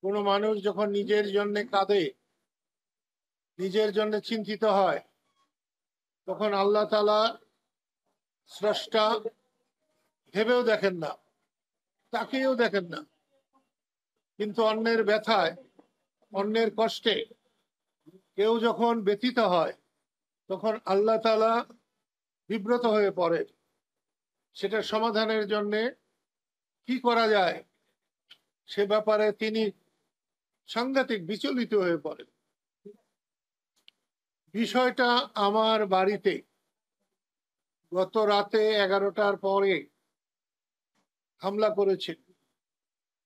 কোনো মানুষ যখন নিজের জন্য কাঁদে, নিজের জন্য চিন্তিত হয়, তখন আল্লাহ তাআলা স্রষ্টা ভেবেও দেখেন না, তাকেও দেখেন না। কিন্তু অন্যের ব্যথায়, অন্যের কষ্টে কেউ যখন ব্যথিত হয়, তখন আল্লাহ তাআলা বিব্রত হয়ে পড়ে। সেটা সমাধানের জন্য কি করা যায় সে ব্যাপারে তিনি সাংঘাতিক বিচলিত হয়ে পড়েন। বিষয়টা আমার বাড়িতে গত রাতে 11টার পরে হামলা করেছে।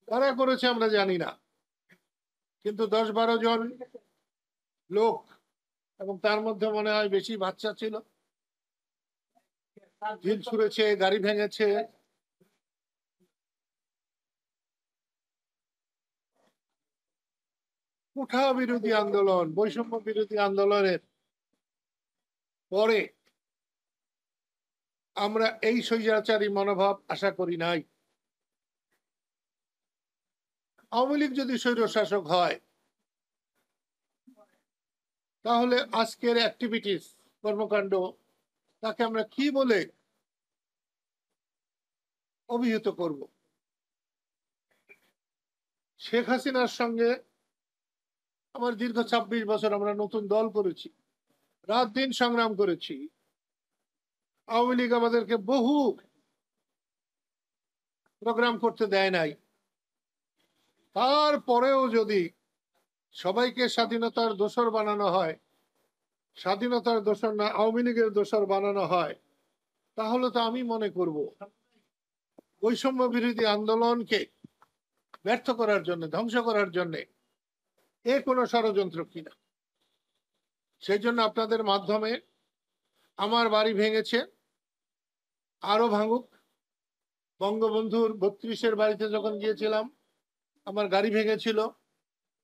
কারা করেছে আমরা জানি না, কিন্তু 10-12 জন লোক, এবং তার মধ্যে মনে হয় বেশি বাচ্চা ছিল, ঢিল ছুঁড়েছে, গাড়ি ভেঙেছে। কোঠা বিরোধী আন্দোলন, বৈষম্য বিরোধী আন্দোলনের পরে আমরা এই স্বৈরাচারী মনোভাব আশা করি নাই। আওয়ামী লীগ যদি স্বৈরশাসক হয়, তাহলে আজকের অ্যাক্টিভিটিস, কর্মকাণ্ড, তাকে আমরা কি বলে অভিহিত করব? শেখ হাসিনার সঙ্গে আমার দীর্ঘ 26 বছর, আমরা নতুন দল করেছি, রাত দিন সংগ্রাম করেছি। আওয়ামী লীগ আমাদেরকে বহু প্রোগ্রাম করতে দেয় নাই। তারপরেও যদি সবাইকে স্বাধীনতার দোসর বানানো হয়, স্বাধীনতার দোসর না আওয়ামী লীগের দোসর বানানো হয়, তাহলে তো আমি মনে করব বৈষম্য বিরোধী আন্দোলনকে ব্যর্থ করার জন্য, ধ্বংস করার জন্য এ কোনো ষড়যন্ত্র কিনা। সেই জন্য আপনাদের মাধ্যমে আমার বাড়ি ভেঙেছে, আরো ভাঙুক। বঙ্গবন্ধুর 32-এর বাড়িতে যখন গিয়েছিলাম আমার গাড়ি ভেঙেছিল,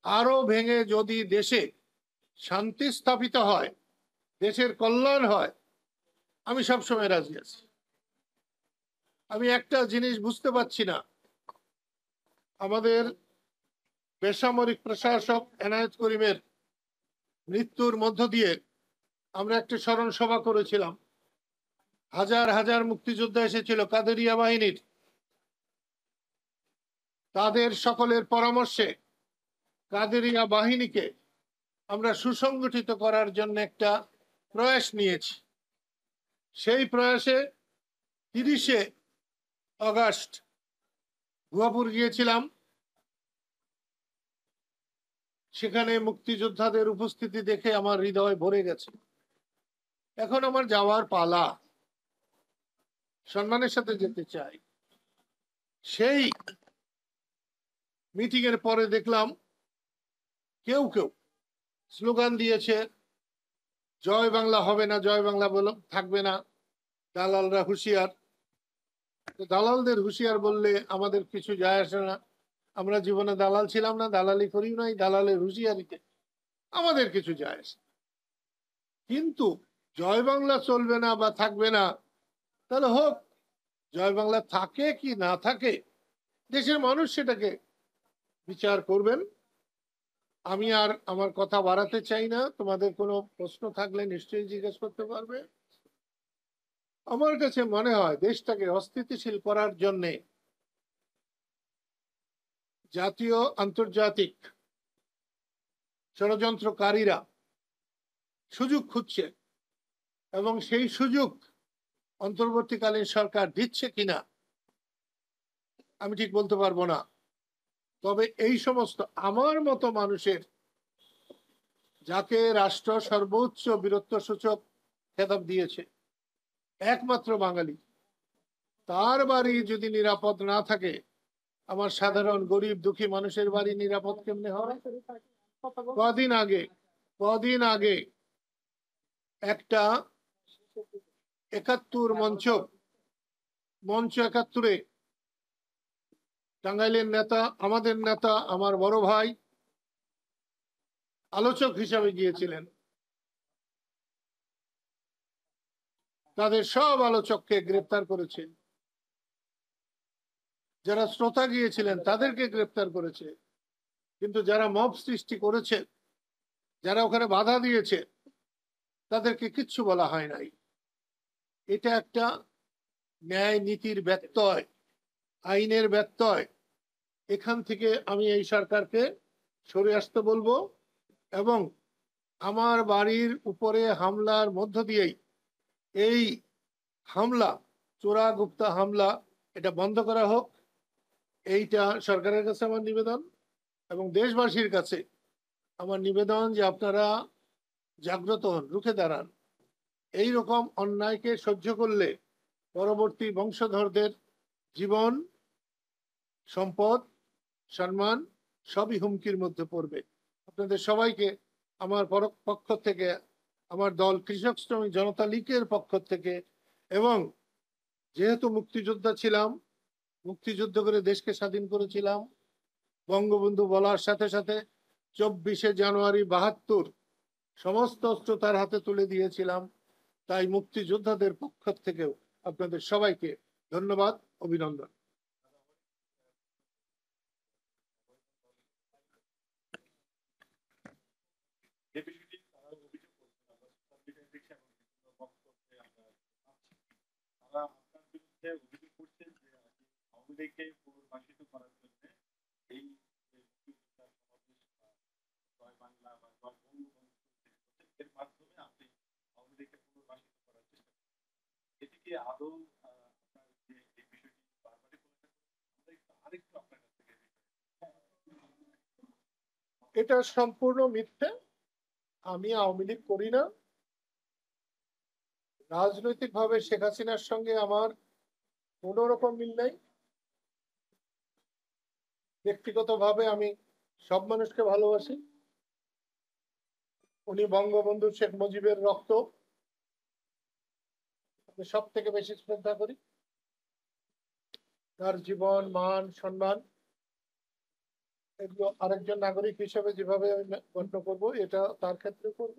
আরো ভেঙে যদি দেশে শান্তি স্থাপিত হয়, দেশের কল্যাণ হয়, আমি সবসময় রাজি আছি। আমি একটা জিনিস বুঝতে পারছি না, আমাদের বেসামরিক প্রশাসক এনায়েত করিমের মৃত্যুর মধ্য দিয়ে আমরা একটা স্মরণ সভা করেছিলাম। হাজার হাজার মুক্তিযোদ্ধা এসেছিল কাদেরিয়া বাহিনীর। তাদের সকলের পরামর্শে কাদেরিয়া বাহিনীকে আমরা সুসংগঠিত করার জন্য একটা প্রয়াস নিয়েছি। সেই প্রয়াসে 30শে আগস্ট ভুয়াপুর গিয়েছিলাম। সেখানে মুক্তিযোদ্ধাদের উপস্থিতি দেখে আমার হৃদয় ভরে গেছে। এখন আমার যাওয়ার পালা, সম্মানের সাথে যেতে চাই। সেই মিটিং এর পরে দেখলাম কেউ কেউ স্লোগান দিয়েছে, জয় বাংলা হবে না, জয় বাংলা বলো থাকবে না, দালালরা হুঁশিয়ার। দালালদের হুঁশিয়ার বললে আমাদের কিছু যায় আসে না, আমরা জীবনে দালাল ছিলাম না, দালালি করি নাই, দালালের হুঁশিয়ারিতে আমাদের কিছু যায় আসে। কিন্তু জয় বাংলা চলবে না বা থাকবে না, তাহলে হোক, জয় বাংলা থাকে কি না থাকে দেশের মানুষ সেটাকে বিচার করবেন। আমি আর আমার কথা বাড়াতে চাই না। তোমাদের কোনো প্রশ্ন থাকলে নিশ্চয়ই জিজ্ঞেস করতে পারবে। আমার কাছে মনে হয় দেশটাকে অস্থিতিশীল করার জন্য জাতীয় আন্তর্জাতিক ষড়যন্ত্রকারীরা সুযোগ খুঁজছে, এবং সেই সুযোগ অন্তর্বর্তীকালীন সরকার দিচ্ছে কিনা আমি ঠিক বলতে পারবো না। তবে এই সমস্ত আমার মতো মানুষের, যাকে রাষ্ট্র সর্বোচ্চ বীরত্ব সূচক খেতাব দিয়েছে, একমাত্র বাঙালি, তার বাড়ি যদি নিরাপদ না থাকে, আমার সাধারণ গরিব দুঃখী মানুষের বাড়ি নিরাপদ কেমনে হবে? কদিন আগে একটা 71 মঞ্চ 71-এ টাঙ্গাইলের নেতা, আমাদের নেতা, আমার বড় ভাই আলোচক হিসাবে গিয়েছিলেন। তাদের সব আলোচককে গ্রেপ্তার করেছে, যারা শ্রোতা গিয়েছিলেন তাদেরকে গ্রেপ্তার করেছে। কিন্তু যারা মব সৃষ্টি করেছে, যারা ওখানে বাধা দিয়েছে, তাদেরকে কিচ্ছু বলা হয় নাই। এটা একটা ন্যায় নীতির ব্যত্যয়, আইনের ব্যত্যয়। এখান থেকে আমি এই সরকারকে সরে আসতে বলবো, এবং আমার বাড়ির উপরে হামলার মধ্য দিয়েই এই হামলা, চোরা গুপ্তা হামলা, এটা বন্ধ করা হোক। এইটা সরকারের কাছে আমার নিবেদন, এবং দেশবাসীর কাছে আমার নিবেদন যে আপনারা জাগ্রত হন, রুখে দাঁড়ান। এই রকম অন্যায়কে সহ্য করলে পরবর্তী বংশধরদের জীবন, সম্পদ, সম্মান সবই হুমকির মধ্যে পড়বে। আপনাদের সবাইকে আমার পক্ষ থেকে, আমার দল কৃষক শ্রমিক জনতা লীগের পক্ষ থেকে, এবং যেহেতু মুক্তিযোদ্ধা ছিলাম, মুক্তিযুদ্ধ করে দেশকে স্বাধীন করেছিলাম, বঙ্গবন্ধু বলার সাথে সাথে 24শে জানুয়ারি 72 সমস্ত অস্ত্র তার হাতে তুলে দিয়েছিলাম। তাই মুক্তিযোদ্ধাদের পক্ষ থেকেও আপনাদের সবাইকে ধন্যবাদ, অভিনন্দন। এটা সম্পূর্ণ মিথ্যে। আমি আওয়ামী লীগ করি না। রাজনৈতিক ভাবে শেখ হাসিনার সঙ্গে আমার কোন রকম মিল নাই। ব্যক্তিগত ভাবে আমি সব মানুষকে ভালোবাসি। উনি বঙ্গবন্ধু শেখ মুজিবের রক্ত, সব থেকে বেশি শ্রদ্ধা করি। তার জীবন, মান, সম্মান এগুলো আরেকজন নাগরিক হিসেবে যেভাবে আমি গণ্য করবো, এটা তার ক্ষেত্রে করব।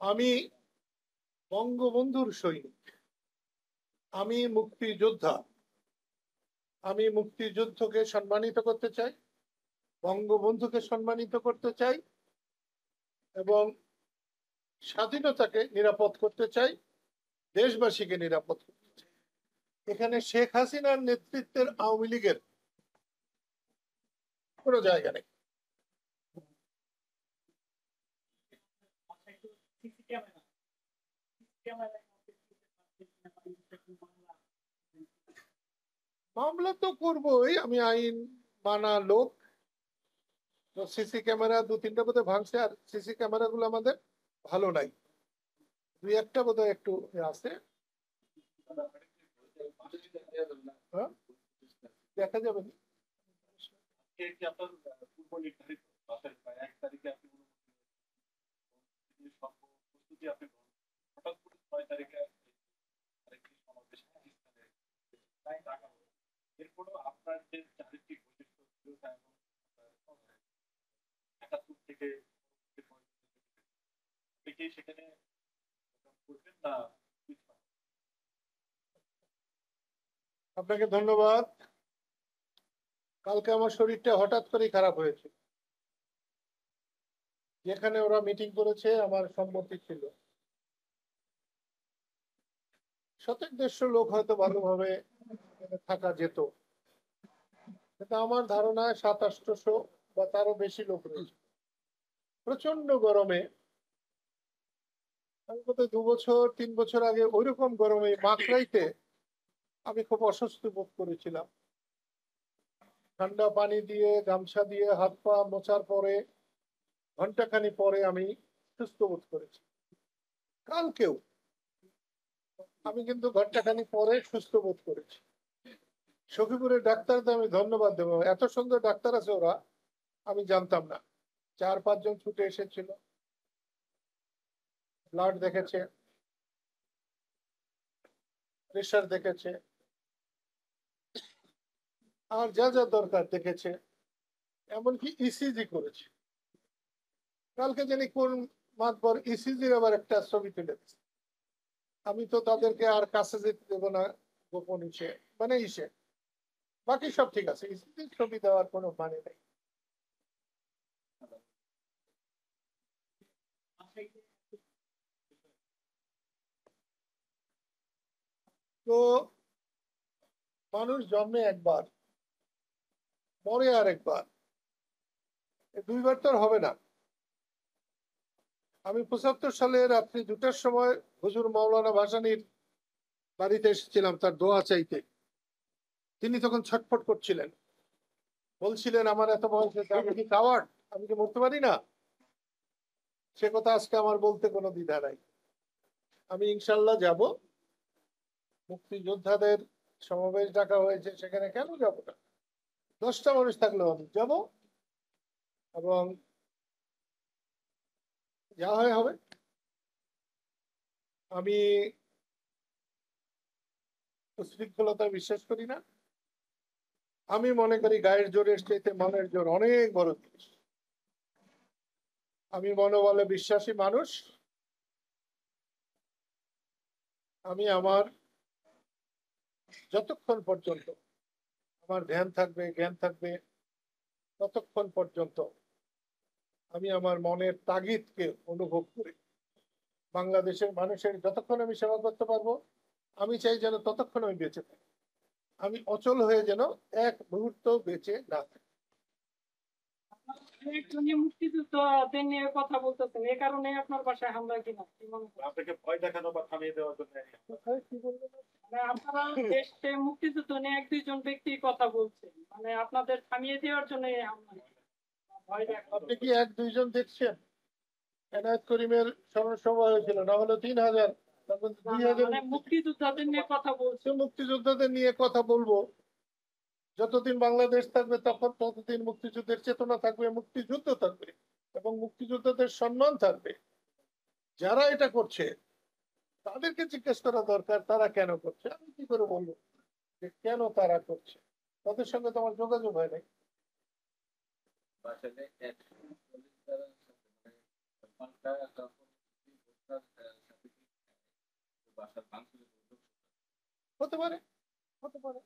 আমি বঙ্গবন্ধুর সৈনিক, আমি মুক্তিযোদ্ধা। আমি মুক্তিযুদ্ধকে সম্মানিত করতে চাই, বঙ্গবন্ধুকে সম্মানিত করতে চাই, এবং স্বাধীনতাকে নিরাপদ করতে চাই, দেশবাসীকে নিরাপদ করতে চাই। এখানে শেখ হাসিনার নেতৃত্বের আওয়ামী লীগের কোনো জায়গা নেই। মামলা তো করবোই, আমি আইন মানা লোক। সিসি ক্যামেরা 2-3টা বোধহয় ভাঙছে, আর সিসি ক্যামেরা গুলো আমাদের ভালো নাই, 2-1টা বোধহয় একটু আছে। হ্যাঁ, দেখা যাবে না। আপনাকে ধন্যবাদ। কালকে আমার শরীরটা হঠাৎ করেই খারাপ হয়েছে। যেখানে ওরা মিটিং করেছে আমার সম্মতি ছিল, 100-150 লোক হয়তো ভালোভাবে থাকা যেত, কিন্তু আমার ধারণায় 700-800 বা তারও বেশি লোক রয়েছে। প্রচন্ড গরমে, আমি বোধহয় 2-3 বছর আগে ওইরকম গরমে মাকড়াইতে আমি খুব অস্বস্তি বোধ করেছিলাম। ঠান্ডা পানি দিয়ে, গামছা দিয়ে হাত পা মোছার পরে, ঘন্টাখানি পরে আমি সুস্থ বোধ করেছি। কালকেও আমি কিন্তু ঘন্টাখানি পরে সুস্থ বোধ করেছি। সখীপুরের ডাক্তারদের আমি ধন্যবাদ দেবো, এত সুন্দর ডাক্তার আছে ওরা, আমি জানতাম না। 4-5 জন ছুটে এসেছিল, ব্লাড দেখেছে, প্রেশার দেখেছে, আর যা যা দরকার দেখেছে, এমনকি ইসিজি করেছে। কালকে জানি কোন মাতবর ইসিজির আবার একটা ছবি তুলে দিচ্ছে। আমি তো তাদেরকে আর কাছে যেতে দেবো না, গোপন ইসে, মানে ইসে। বাকি সব ঠিক আছে, ইসিজির ছবি দেওয়ার কোনো মানে নেই। তো মানুষ জন্মে একবার, মরে আর একবার, দুইবার তো আর হবে না। আমি 75 সালে রাত্রি 2টার সময় হুজুর মাওলানা ভাসানীর বাড়িতে এসেছিলাম তার দোয়া চাইতে। তিনি তখন ছটফট করছিলেন, বলছিলেন আমার এত বয়স হয়েছে, আমি কি কাওয়ার্ড, আমি কি মরতে পারি না? সে কথা আজকে আমার বলতে কোনো দ্বিধা নাই। আমি ইনশাল্লাহ যাব। মুক্তিযোদ্ধাদের সমাবেশ ডাকা হয়েছে, সেখানে কেন যাব না? 10টা মানুষ থাকলেও আমি যাব, এবং যা হয় হবে। আমি উশৃঙ্খলতা বিশ্বাস করি না। আমি মনে করি গায়ের জোরের চাইতে মনের জোর অনেক বড় জিনিস। আমি মনোবলে বিশ্বাসী মানুষ। আমি আমার যতক্ষণ পর্যন্ত আমার ধ্যান থাকবে, জ্ঞান থাকবে, ততক্ষণ পর্যন্ত আমি আমার মনের তাগিদকে অনুভব করি। বাংলাদেশের মানুষের যতক্ষণ আমি সেবা করতে পারবো, আমি চাই যেন ততক্ষণ আমি বেঁচে থাকি। আমি অচল হয়ে যেন এক মুহূর্ত বেঁচে না থাকি। মুক্তিযুদ্ধদের নিয়ে কথা বলতেছেন, এ কারণে আপনার বাসায় হামলা কিনা? আপনাকে ভয় দেখানো বা থামিয়ে দেওয়ার জন্য? কি বললেন? আপনারা দেশে মুক্তিযুদ্ধ নিয়ে 1-2 জন ব্যক্তি কথা বলছেন, মানে আপনাদের থামিয়ে দেওয়ার জন্য এই হামলা? আপনি কি 1-2 জন দেখছেন? এনায়েত করিমের স্মরণ সভা হয়েছিল, না হলো 3000, তারপর 2000। মানে মুক্তিযোদ্ধাদের নিয়ে কথা বলছেন। মুক্তিযোদ্ধাদের নিয়ে কথা বলবো। যতদিন বাংলাদেশ থাকবে ততদিন মুক্তিযুদ্ধের চেতনা থাকবে, মুক্তিযুদ্ধ থাকবে, এবং মুক্তিযোদ্ধাদের সম্মান থাকবে। যারা এটা করছে তাদেরকে জিজ্ঞেস করা দরকার তারা কেন করছে। আমি কি করে বলবো যে কেন তারা করছে? তাদের সঙ্গে তোমার যোগাযোগ হয় নাই। হতে পারে, হতে পারে।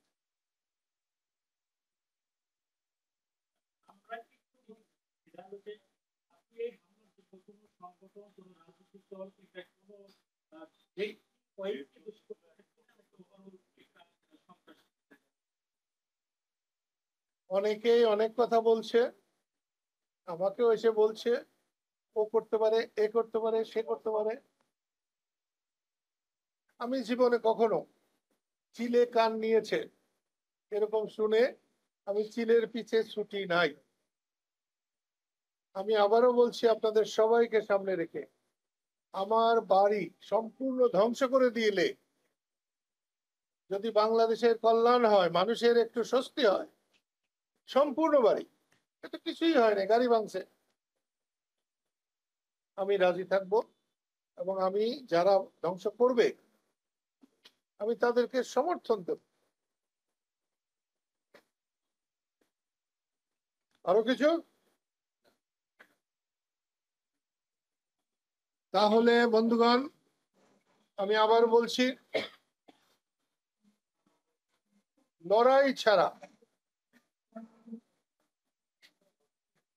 অনেকেই অনেক কথা বলছে, আমাকেও এসে বলছে ও করতে পারে, এ করতে পারে, সে করতে পারে। আমি জীবনে কখনো চিলে কান নিয়েছে এরকম শুনে আমি চিলের পিছে ছুটি নাই। আমি আবারও বলছি আপনাদের সবাইকে সামনে রেখে, আমার বাড়ি সম্পূর্ণ ধ্বংস করে দিলে যদি বাংলাদেশের কল্যাণ হয়, মানুষের একটু স্বস্তি হয়, সম্পূর্ণ বাড়ি, এটা কিছুই হয় না, গাড়ি ভাঙছে, আমি রাজি থাকবো। এবং আমি যারা ধ্বংস করবে আমি তাদেরকে সমর্থন দেব। আরো কিছু? তাহলে বন্ধুগণ, আমি আবার বলছি, লড়াই ছাড়া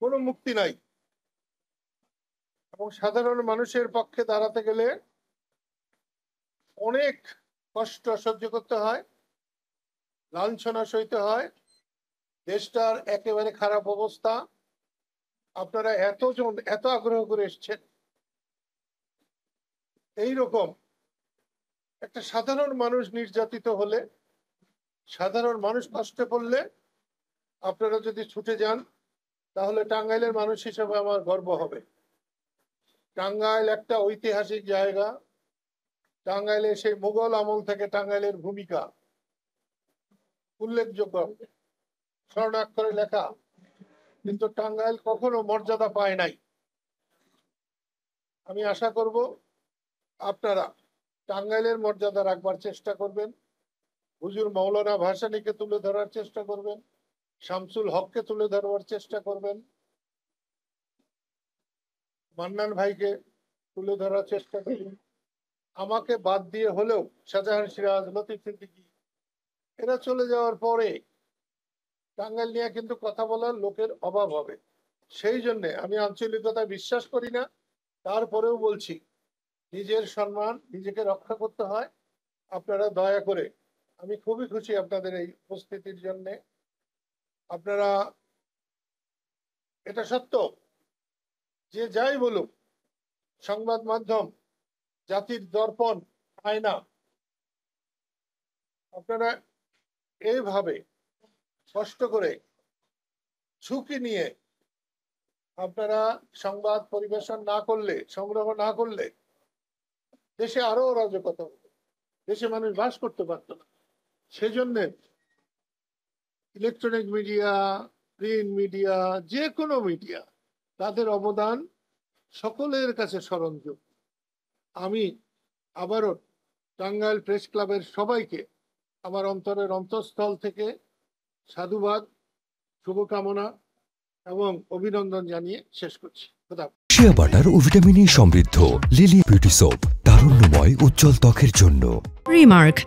কোনো মুক্তি নাই। এবং সাধারণ মানুষের পক্ষে দাঁড়াতে গেলে অনেক কষ্ট সহ্য করতে হয়, লাঞ্ছনা সইতে হয়। দেশটার একেবারে খারাপ অবস্থা। আপনারা এতজন এত আগ্রহ করে এসছেন, এইরকম একটা সাধারণ মানুষ নির্যাতিত হলে, সাধারণ মানুষ কষ্টে পড়লে আপনারা যদি ছুটে যান, তাহলে টাঙ্গাইলের মানুষ হিসেবে আমার গর্ব হবে। টাঙ্গাইল একটা ঐতিহাসিক জায়গা। টাঙ্গাইলে সেই মুঘল আমল থেকে টাঙ্গাইলের ভূমিকা উল্লেখযোগ্য, স্বর্ণাক্ষরে লেখা, কিন্তু টাঙ্গাইল কখনো মর্যাদা পায় নাই। আমি আশা করব আপনারা টাঙ্গাইলের মর্যাদা রাখবার চেষ্টা করবেন, হুজুর মাওলানা ভাসানীকে তুলে ধরার চেষ্টা করবেন, শামসুল হককে তুলে ধরবার চেষ্টা করবেন, মান্নান ভাইকে তুলে ধরার চেষ্টা করবেন। আমাকে বাদ দিয়ে হলেও শাহজাহান সিরাজ, লতিফ সিদ্দিকী এরা চলে যাওয়ার পরে টাঙ্গাইল নিয়ে কিন্তু কথা বলার লোকের অভাব হবে। সেই জন্য আমি আঞ্চলিকতা বিশ্বাস করি না। তারপরেও বলছি, নিজের সম্মান নিজেকে রক্ষা করতে হয়। আপনারা দয়া করে, আমি খুবই খুশি আপনাদের এই উপস্থিতির জন্য। আপনারা, এটা সত্য যে যাই বলুক, সংবাদ মাধ্যম জাতির দর্পণ, আয়না। আপনারা এইভাবে কষ্ট করে ঝুঁকি নিয়ে আপনারা সংবাদ পরিবেশন না করলে, সংগ্রহ না করলে দেশে আরো অরাজকতা হতো, দেশে মানুষ বাস করতে পারত না। সেজন্য ইলেকট্রনিক মিডিয়া, প্রিন্ট মিডিয়া, যে কোনো মিডিয়া, তাদের অবদান সকলের কাছে স্মরণযোগ্য। আমি আবারও টাঙ্গাইল প্রেস ক্লাবের সবাইকে আমার অন্তরের অন্তঃস্থল থেকে সাধুবাদ, শুভকামনা এবং অভিনন্দন জানিয়ে শেষ করছি। খোদা। শিয়া বাটার ও ভিটামিন ই সমৃদ্ধ লিলি বিউটি সোপ, তারুণ্যময় উজ্জ্বল ত্বকের জন্য। রিমার্ক